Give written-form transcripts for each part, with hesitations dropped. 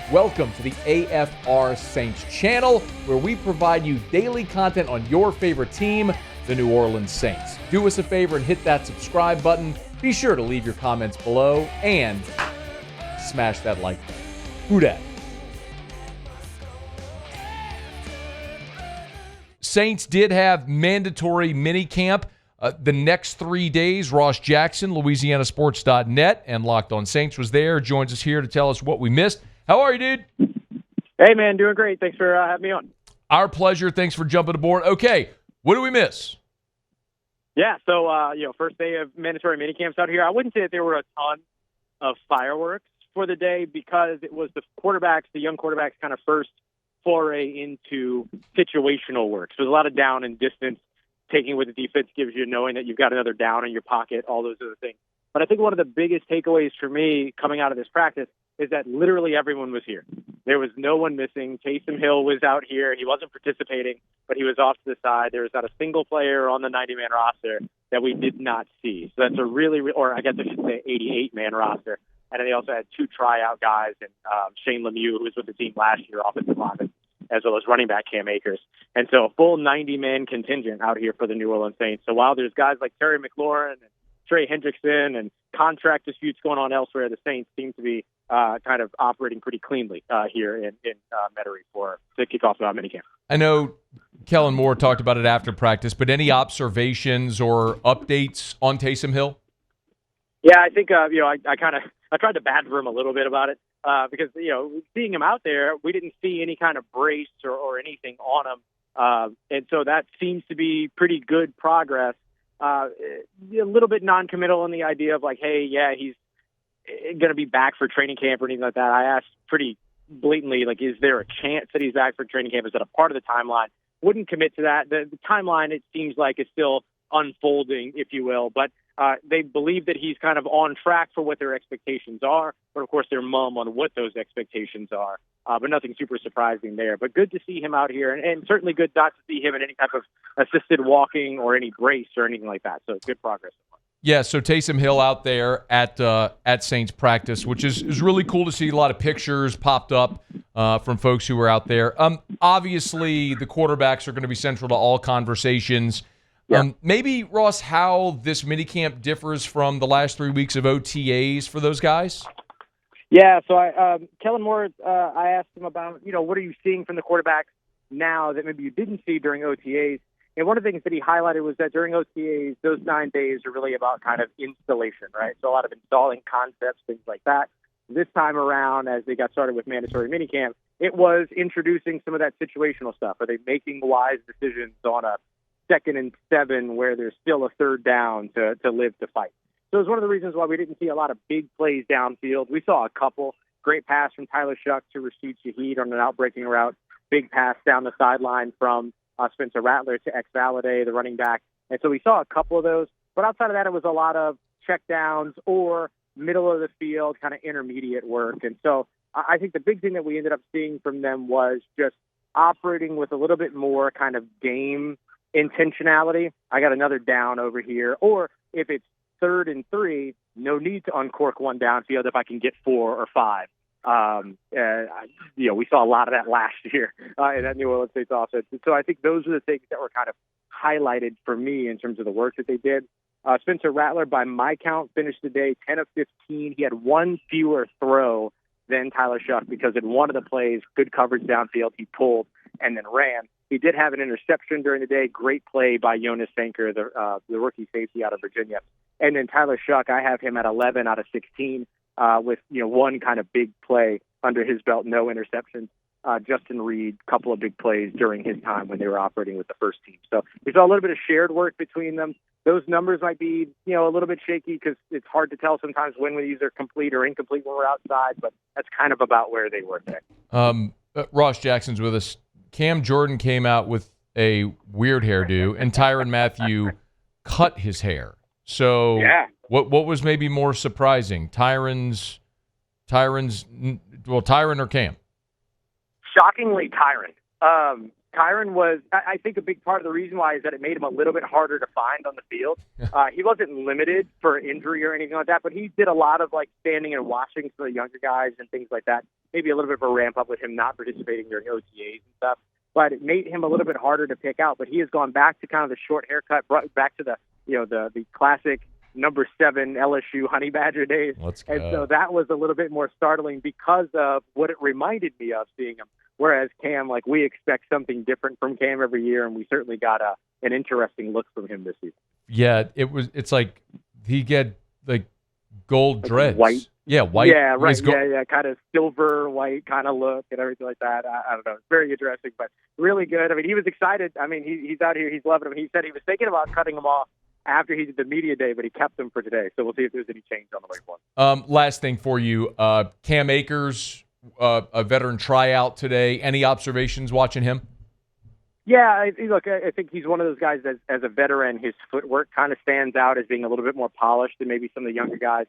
Welcome to the AFR Saints channel, where we provide you daily content on your favorite team, the New Orleans Saints. Do us a favor and hit that subscribe button. Be sure to leave your comments below and smash that like button. Who dat? Saints did have mandatory minicamp the next 3 days. Ross Jackson, LouisianaSports.net, and Locked On Saints was there. Joins us here to tell us what we missed. How are you, dude? Hey, man, doing great. Thanks for having me on. Our pleasure. Thanks for jumping aboard. Okay, what do we miss? Yeah, so, first day of mandatory minicamps out here. I wouldn't say that there were a ton of fireworks for the day because it was the young quarterbacks' kind of first foray into situational work. So there's a lot of down and distance. Taking what the defense gives you, knowing that you've got another down in your pocket, all those other things. But I think one of the biggest takeaways for me coming out of this practice is that literally everyone was here. There was no one missing. Taysom Hill was out here. He wasn't participating, but he was off to the side. There was not a single player on the 90-man roster that we did not see. So that's a or I guess I should say 88-man roster. And then they also had two tryout guys, and Shane Lemieux, who was with the team last year, offensive lineman, as well as running back Cam Akers. And so a full 90-man contingent out here for the New Orleans Saints. So while there's guys like Terry McLaurin and Trey Hendrickson and contract disputes going on elsewhere, the Saints seem to be kind of operating pretty cleanly here in Metairie to kick off minicamp. I know Kellen Moore talked about it after practice, but any observations or updates on Taysom Hill? Yeah, I think I tried to badger him a little bit about it because seeing him out there, we didn't see any kind of brace or anything on him, and so that seems to be pretty good progress. A little bit non-committal in the idea of like, hey, yeah, he's going to be back for training camp or anything like that. I asked pretty blatantly, like, is there a chance that he's back for training camp? Is that a part of the timeline? Wouldn't commit to that. The timeline, it seems like, is still unfolding, if you will, but they believe that he's kind of on track for what their expectations are, but of course they're mum on what those expectations are. But nothing super surprising there. But good to see him out here, and certainly good not to see him in any type of assisted walking or any brace or anything like that. So good progress. Yeah, so Taysom Hill out there at Saints practice, which is really cool to see. A lot of pictures popped up from folks who were out there. Obviously, the quarterbacks are going to be central to all conversations. Yeah. Maybe, Ross, how this minicamp differs from the last 3 weeks of OTAs for those guys? Yeah, so Kellen Moore, I asked him about, what are you seeing from the quarterbacks now that maybe you didn't see during OTAs? And one of the things that he highlighted was that during OTAs, those 9 days are really about kind of installation, right? So a lot of installing concepts, things like that. This time around, as they got started with mandatory minicamp, it was introducing some of that situational stuff. Are they making wise decisions on a 2nd and 7 where there's still a 3rd down to live to fight? So it was one of the reasons why we didn't see a lot of big plays downfield. We saw a couple. Great pass from Tyler Shuck to Rashid Shaheed on an out-breaking route. Big pass down the sideline from Spencer Rattler to X-Valaday, the running back. And so we saw a couple of those. But outside of that, it was a lot of checkdowns or middle of the field kind of intermediate work. And so I think the big thing that we ended up seeing from them was just operating with a little bit more kind of game intentionality. I got another down over here. Or if it's 3rd and 3, no need to uncork one downfield if I can get 4 or 5. We saw a lot of that last year in that New Orleans Saints offense. And so I think those are the things that were kind of highlighted for me in terms of the work that they did. Spencer Rattler, by my count, finished the day 10 of 15. He had one fewer throw than Tyler Shuck because in one of the plays, good coverage downfield, he pulled and then ran. He did have an interception during the day. Great play by Jonas Sanker, the rookie safety out of Virginia. And then Tyler Shuck, I have him at 11 out of 16 with one kind of big play under his belt, no interceptions. Justin Reed, couple of big plays during his time when they were operating with the first team. So we saw a little bit of shared work between them. Those numbers might be, a little bit shaky because it's hard to tell sometimes when these are complete or incomplete when we're outside, but that's kind of about where they were there. Ross Jackson's with us. Cam Jordan came out with a weird hairdo, and Tyrann Mathieu cut his hair. So yeah. What was maybe more surprising, Tyrann or Cam? Shockingly, Tyrann. Tyrann was, I think a big part of the reason why is that it made him a little bit harder to find on the field. He wasn't limited for injury or anything like that, but he did a lot of like standing and watching for the younger guys and things like that. Maybe a little bit of a ramp up with him not participating during OTAs and stuff, but it made him a little bit harder to pick out. But he has gone back to kind of the short haircut, brought back to the classic number 7 LSU Honey Badger days. Let's go. And so that was a little bit more startling because of what it reminded me of seeing him. Whereas Cam, like, we expect something different from Cam every year, and we certainly got an interesting look from him this season. Yeah, it's like he get like gold dreads. White. Yeah, white. Yeah, right. Yeah, kind of silver white kind of look and everything like that. I don't know. It's very interesting, but really good. I mean, he was excited. I mean, he's out here. He's loving him. He said he was thinking about cutting him off after he did the media day, but he kept them for today. So we'll see if there's any change on the way forward. Last thing for you, Cam Akers, a veteran tryout today. Any observations watching him? Yeah, I think he's one of those guys that, as a veteran, his footwork kind of stands out as being a little bit more polished than maybe some of the younger guys.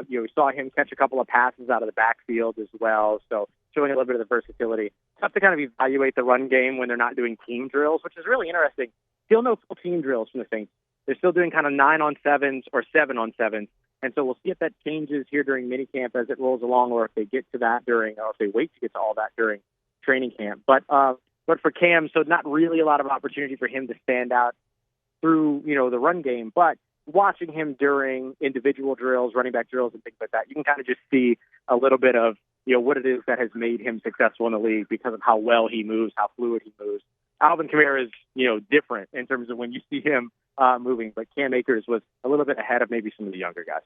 We saw him catch a couple of passes out of the backfield as well, so showing a little bit of the versatility. Tough to kind of evaluate the run game when they're not doing team drills, which is really interesting. Still no full team drills from the Saints. They're still doing kind of 9-on-7s or 7-on-7s. And so we'll see if that changes here during minicamp as it rolls along, or if they get to that or if they wait to get to all that during training camp. But for Cam, so not really a lot of opportunity for him to stand out through, the run game. But watching him during individual drills, running back drills and things like that, you can kind of just see a little bit of, what it is that has made him successful in the league because of how well he moves, how fluid he moves. Alvin Kamara is, different in terms of when you see him moving, but Cam Akers was a little bit ahead of maybe some of the younger guys.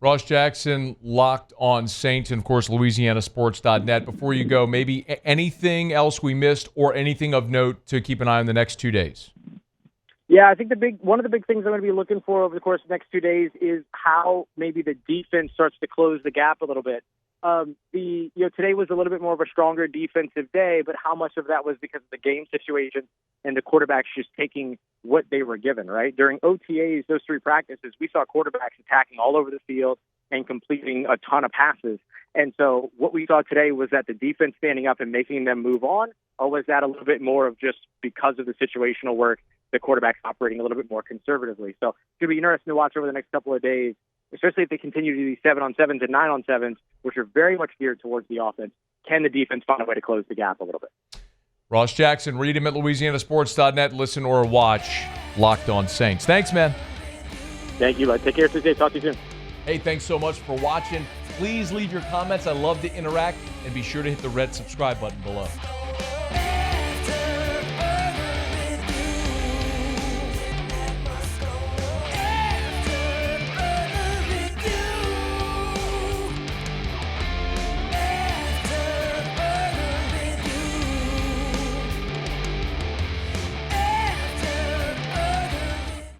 Ross Jackson, Locked on Saints, and of course, LouisianaSports.net. Before you go, maybe anything else we missed or anything of note to keep an eye on the next 2 days? Yeah, I think one of the big things I'm going to be looking for over the course of the next 2 days is how maybe the defense starts to close the gap a little bit. Today was a little bit more of a stronger defensive day, but how much of that was because of the game situation and the quarterbacks just taking what they were given, right? During OTAs, those 3 practices, we saw quarterbacks attacking all over the field and completing a ton of passes. And so what we saw today was that the defense standing up and making them move on, or was that a little bit more of just because of the situational work, the quarterback's operating a little bit more conservatively? So it's going to be interesting to watch over the next couple of days, especially if they continue to do these 7-on-7s and 9-on-7s, which are very much geared towards the offense. Can the defense find a way to close the gap a little bit? Ross Jackson, read him at LouisianaSports.net. Listen or watch Locked on Saints. Thanks, man. Thank you, bud. Take care, Tuesday. Talk to you soon. Hey, thanks so much for watching. Please leave your comments. I love to interact. And be sure to hit the red subscribe button below.